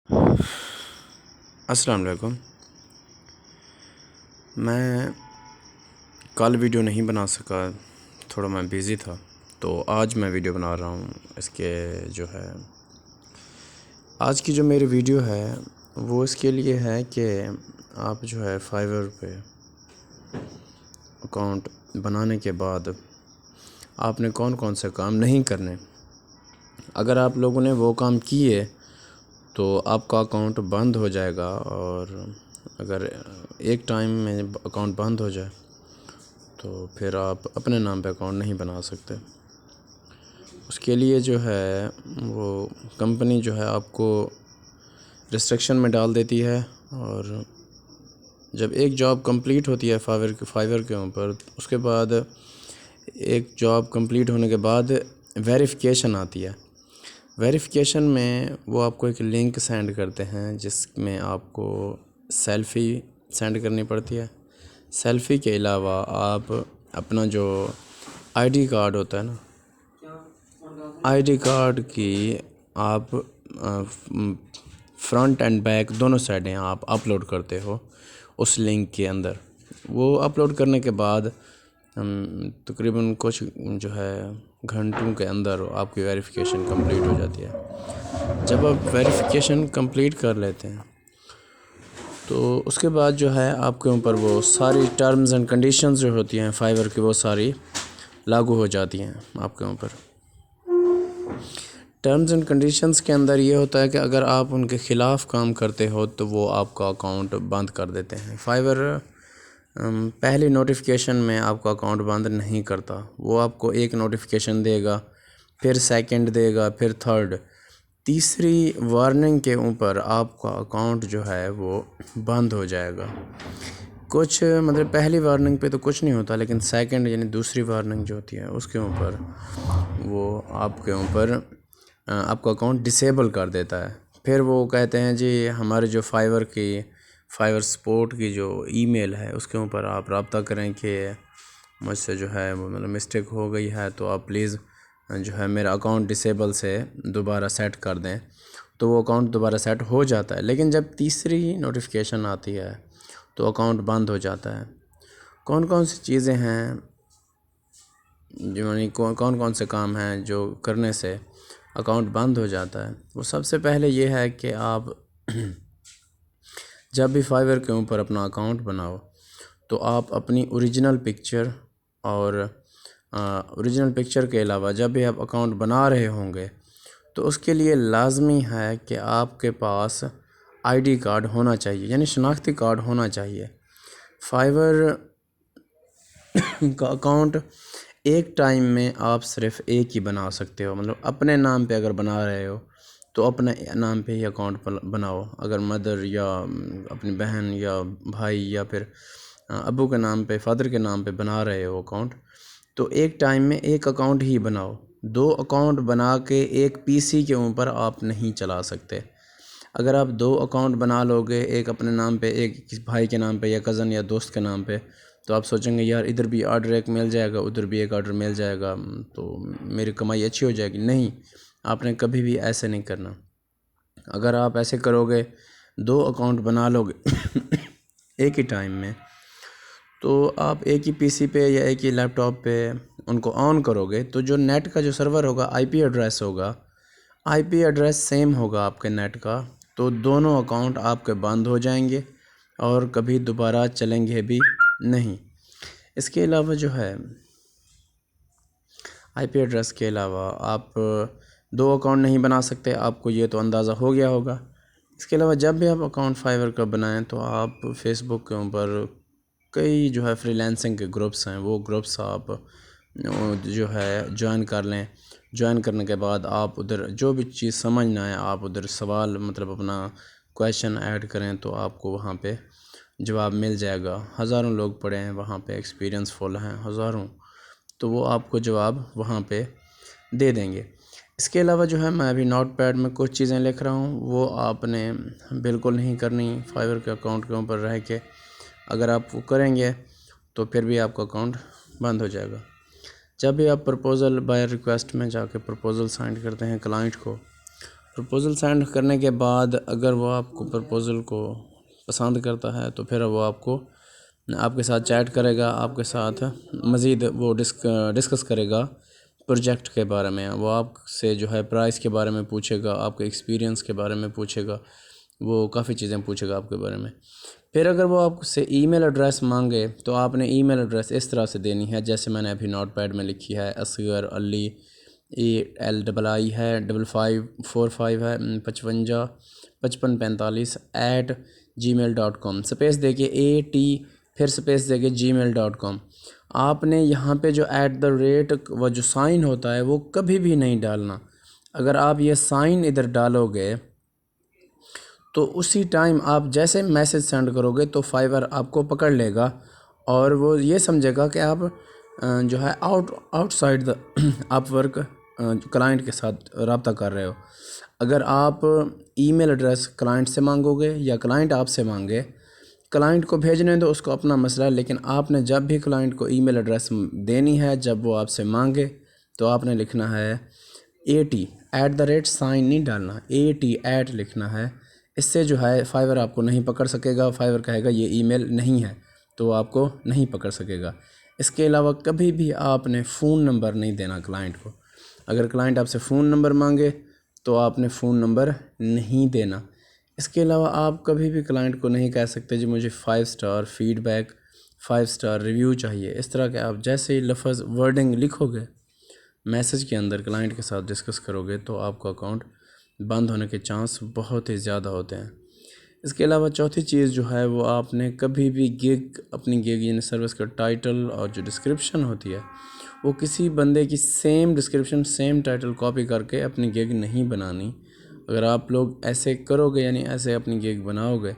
السلام علیکم۔ میں کل ویڈیو نہیں بنا سکا، تھوڑا میں بیزی تھا، تو آج میں ویڈیو بنا رہا ہوں۔ اس کے جو ہے آج کی جو میری ویڈیو ہے وہ اس کے لیے ہے کہ آپ جو ہے فائیور پہ اکاؤنٹ بنانے کے بعد آپ نے کون کون سے کام نہیں کرنے۔ اگر آپ لوگوں نے وہ کام کیے تو آپ کا اکاؤنٹ بند ہو جائے گا، اور اگر ایک ٹائم میں اکاؤنٹ بند ہو جائے تو پھر آپ اپنے نام پہ اکاؤنٹ نہیں بنا سکتے۔ اس کے لیے جو ہے وہ کمپنی جو ہے آپ کو ریسٹرکشن میں ڈال دیتی ہے، اور جب ایک جاب کمپلیٹ ہوتی ہے فائیور کے اوپر، اس کے بعد ایک جاب کمپلیٹ ہونے کے بعد ویریفیکیشن آتی ہے۔ ویریفیکیشن میں وہ آپ کو ایک لنک سینڈ کرتے ہیں جس میں آپ کو سیلفی سینڈ کرنی پڑتی ہے۔ سیلفی کے علاوہ آپ اپنا جو آئی ڈی کارڈ ہوتا ہے نا، آئی ڈی کارڈ کی آپ فرنٹ اینڈ بیک دونوں سائڈیں آپ اپلوڈ کرتے ہو اس لنک کے اندر۔ وہ اپلوڈ کرنے کے بعد تقریباً کچھ جو ہے گھنٹوں کے اندر آپ کی ویریفیکیشن کمپلیٹ ہو جاتی ہے۔ جب آپ ویریفیکیشن کمپلیٹ کر لیتے ہیں تو اس کے بعد جو ہے آپ کے اوپر وہ ساری ٹرمز اینڈ کنڈیشنز جو ہوتی ہیں فائیور کی، وہ ساری لاگو ہو جاتی ہیں آپ کے اوپر۔ ٹرمز اینڈ کنڈیشنز کے اندر یہ ہوتا ہے کہ اگر آپ ان کے خلاف کام کرتے ہو تو وہ آپ کا اکاؤنٹ بند کر دیتے ہیں۔ فائیور پہلی نوٹیفیکیشن میں آپ کا اکاؤنٹ بند نہیں کرتا، وہ آپ کو ایک نوٹیفیکیشن دے گا، پھر سیکنڈ دے گا، پھر تھرڈ، تیسری وارننگ کے اوپر آپ کا اکاؤنٹ جو ہے وہ بند ہو جائے گا۔ کچھ مطلب پہلی وارننگ پہ تو کچھ نہیں ہوتا، لیکن سیکنڈ یعنی دوسری وارننگ جو ہوتی ہے اس کے اوپر وہ آپ کے اوپر آپ کا اکاؤنٹ ڈسیبل کر دیتا ہے۔ پھر وہ کہتے ہیں جی ہمارے جو فائیور سپورٹ کی جو ای میل ہے اس کے اوپر آپ رابطہ کریں کہ مجھ سے جو ہے مطلب مسٹیک ہو گئی ہے، تو آپ پلیز جو ہے میرا اکاؤنٹ ڈسیبل سے دوبارہ سیٹ کر دیں، تو وہ اکاؤنٹ دوبارہ سیٹ ہو جاتا ہے۔ لیکن جب تیسری نوٹیفیکیشن آتی ہے تو اکاؤنٹ بند ہو جاتا ہے۔ کون کون سی چیزیں ہیں جو یعنی کون کون سے کام ہیں جو کرنے سے اکاؤنٹ بند ہو جاتا ہے؟ وہ سب سے پہلے یہ ہے کہ آپ جب بھی فائیور کے اوپر اپنا اکاؤنٹ بناؤ تو آپ اپنی اوریجنل پکچر اور اوریجنل پکچر کے علاوہ جب بھی آپ اکاؤنٹ بنا رہے ہوں گے تو اس کے لیے لازمی ہے کہ آپ کے پاس آئی ڈی کارڈ ہونا چاہیے، یعنی شناختی کارڈ ہونا چاہیے۔ فائیور کا اکاؤنٹ ایک ٹائم میں آپ صرف ایک ہی بنا سکتے ہو، مطلب اپنے نام پہ اگر بنا رہے ہو تو اپنے نام پہ ہی اکاؤنٹ بناؤ۔ اگر مدر یا اپنی بہن یا بھائی یا پھر ابو کے نام پہ، فادر کے نام پہ بنا رہے ہو اکاؤنٹ، تو ایک ٹائم میں ایک اکاؤنٹ ہی بناؤ۔ دو اکاؤنٹ بنا کے ایک پی سی کے اوپر آپ نہیں چلا سکتے۔ اگر آپ دو اکاؤنٹ بنا لو گے، ایک اپنے نام پہ، ایک کسی بھائی کے نام پہ یا کزن یا دوست کے نام پہ، تو آپ سوچیں گے یار ادھر بھی آرڈر ایک مل جائے گا، ادھر بھی ایک آرڈر مل جائے گا، تو میری کمائی اچھی ہو جائے گی۔ نہیں، آپ نے کبھی بھی ایسے نہیں کرنا۔ اگر آپ ایسے کرو گے، دو اکاؤنٹ بنا لو گے ایک ہی ٹائم میں، تو آپ ایک ہی پی سی پہ یا ایک ہی لیپ ٹاپ پہ ان کو آن کرو گے تو جو نیٹ کا جو سرور ہوگا، آئی پی ایڈریس ہوگا، آئی پی ایڈریس سیم ہوگا آپ کے نیٹ کا، تو دونوں اکاؤنٹ آپ کے بند ہو جائیں گے اور کبھی دوبارہ چلیں گے بھی نہیں۔ اس کے علاوہ جو ہے آئی پی ایڈریس کے علاوہ آپ دو اکاؤنٹ نہیں بنا سکتے، آپ کو یہ تو اندازہ ہو گیا ہوگا۔ اس کے علاوہ جب بھی آپ اکاؤنٹ فائیور کا بنائیں تو آپ فیس بک کے اوپر کئی جو ہے فری لانسنگ کے گروپس ہیں، وہ گروپس آپ جو ہے جوائن کر لیں۔ جوائن کرنے کے بعد آپ ادھر جو بھی چیز سمجھ نہ آئے آپ ادھر سوال مطلب اپنا کویشچن ایڈ کریں تو آپ کو وہاں پہ جواب مل جائے گا۔ ہزاروں لوگ پڑھے ہیں وہاں پہ، ایکسپیرینس فل ہیں ہزاروں، تو وہ آپ کو جواب وہاں پہ دے دیں گے۔ اس کے علاوہ جو ہے میں ابھی نوٹ پیڈ میں کچھ چیزیں لکھ رہا ہوں، وہ آپ نے بالکل نہیں کرنی فائیور کے اکاؤنٹ کے اوپر رہ کے۔ اگر آپ وہ کریں گے تو پھر بھی آپ کا اکاؤنٹ بند ہو جائے گا۔ جب بھی آپ پرپوزل بائر ریکویسٹ میں جا کے پرپوزل سائن کرتے ہیں کلائنٹ کو، پرپوزل سینڈ کرنے کے بعد اگر وہ آپ کو پرپوزل کو پسند کرتا ہے تو پھر وہ آپ کے ساتھ چیٹ کرے گا، آپ کے ساتھ مزید وہ ڈسکس کرے گا پروجیکٹ کے بارے میں. وہ آپ سے جو ہے پرائس کے بارے میں پوچھے گا، آپ کے ایکسپیرینس کے بارے میں پوچھے گا، وہ کافی چیزیں پوچھے گا آپ کے بارے میں. پھر اگر وہ آپ سے ای میل ایڈریس مانگے تو آپ نے ای میل ایڈریس اس طرح سے دینی ہے جیسے میں نے ابھی نوٹ پیڈ میں لکھی ہے. اصغر علی ELII ہے 5545 ہے 5545 سپیس دے کے AT پھر سپیس دے کے gmail.com. آپ نے یہاں پہ جو @ وہ جو سائن ہوتا ہے وہ کبھی بھی نہیں ڈالنا. اگر آپ یہ سائن ادھر ڈالو گے تو اسی ٹائم آپ جیسے میسج سینڈ کرو گے تو فائور آپ کو پکڑ لے گا اور وہ یہ سمجھے گا کہ آپ جو ہے آؤٹ سائڈ دا آپ ورک کلائنٹ کے ساتھ رابطہ کر رہے ہو. اگر آپ ای میل ایڈریس کلائنٹ سے مانگو گے یا کلائنٹ آپ سے مانگے، کلائنٹ کو بھیجنے دو، اس کو اپنا مسئلہ ہے، لیکن آپ نے جب بھی کلائنٹ کو ای میل ایڈریس دینی ہے، جب وہ آپ سے مانگے تو آپ نے لکھنا ہے AT @ نہیں ڈالنا، AT لکھنا ہے. اس سے جو ہے فائور آپ کو نہیں پکڑ سکے گا. فائور کہے گا یہ ای میل نہیں ہے تو وہ آپ کو نہیں پکڑ سکے گا. اس کے علاوہ کبھی بھی آپ نے فون نمبر نہیں دینا کلائنٹ کو. اگر کلائنٹ آپ سے فون نمبر مانگے تو آپ نے فون نمبر نہیں دینا. اس کے علاوہ آپ کبھی بھی کلائنٹ کو نہیں کہہ سکتے جی مجھے 5 star feedback 5 star review چاہیے. اس طرح کے آپ جیسے ہی لفظ ورڈنگ لکھو گے میسج کے اندر کلائنٹ کے ساتھ ڈسکس کرو گے تو آپ کا اکاؤنٹ بند ہونے کے چانس بہت ہی زیادہ ہوتے ہیں. اس کے علاوہ چوتھی چیز جو ہے وہ آپ نے کبھی بھی اپنی گگ یعنی سروس کا ٹائٹل اور جو ڈسکرپشن ہوتی ہے وہ کسی بندے کی same description same title copy کر کے اپنی گگ نہیں بنانی. اگر آپ لوگ ایسے کرو گے یعنی ایسے اپنی گگ بناؤ گے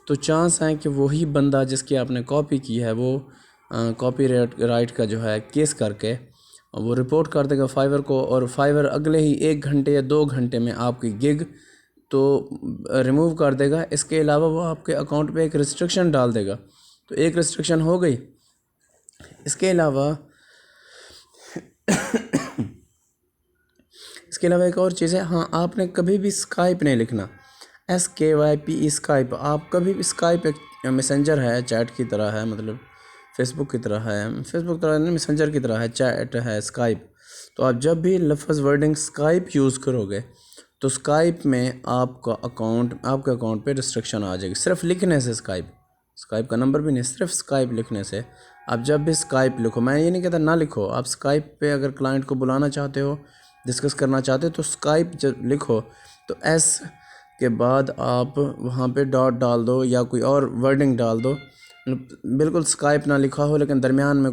تو چانس ہیں کہ وہی بندہ جس کی آپ نے کاپی کی ہے وہ کاپی رائٹ کا جو ہے کیس کر کے وہ رپورٹ کر دے گا فائور کو، اور فائور اگلے ہی 1 گھنٹے یا 2 گھنٹے میں آپ کی گگ تو ریموو کر دے گا. اس کے علاوہ وہ آپ کے اکاؤنٹ پہ ایک ریسٹرکشن ڈال دے گا، تو ایک ریسٹرکشن ہو گئی. اس کے علاوہ ایک اور چیز ہے، ہاں آپ نے کبھی بھی اسکائپ نہیں لکھنا، SKYPE اسکائپ. آپ کبھی بھی اسکائپ ایک میسنجر ہے، چیٹ کی طرح ہے، مطلب فیس بک کی طرح ہے، میسنجر کی طرح ہے، چیٹ ہے اسکائپ. تو آپ جب بھی لفظ ورڈنگ اسکائپ یوز کرو گے تو اسکائپ میں آپ کے اکاؤنٹ پہ ریسٹرکشن آ جائے گی. صرف لکھنے سے اسکائپ کا نمبر بھی نہیں، صرف اسکائپ لکھنے سے. آپ جب بھی اسکائپ لکھو، میں یہ نہیں کہتا نہ لکھو، آپ اسکائپ پہ اگر کلائنٹ کو بلانا چاہتے ہو ڈسکس کرنا چاہتے ہو تو اسکائپ جب لکھو تو S کے بعد آپ وہاں پہ ڈاٹ ڈال دو یا کوئی اور ورڈنگ ڈال دو. بالکل اسکائپ نہ لکھا ہو لیکن درمیان میں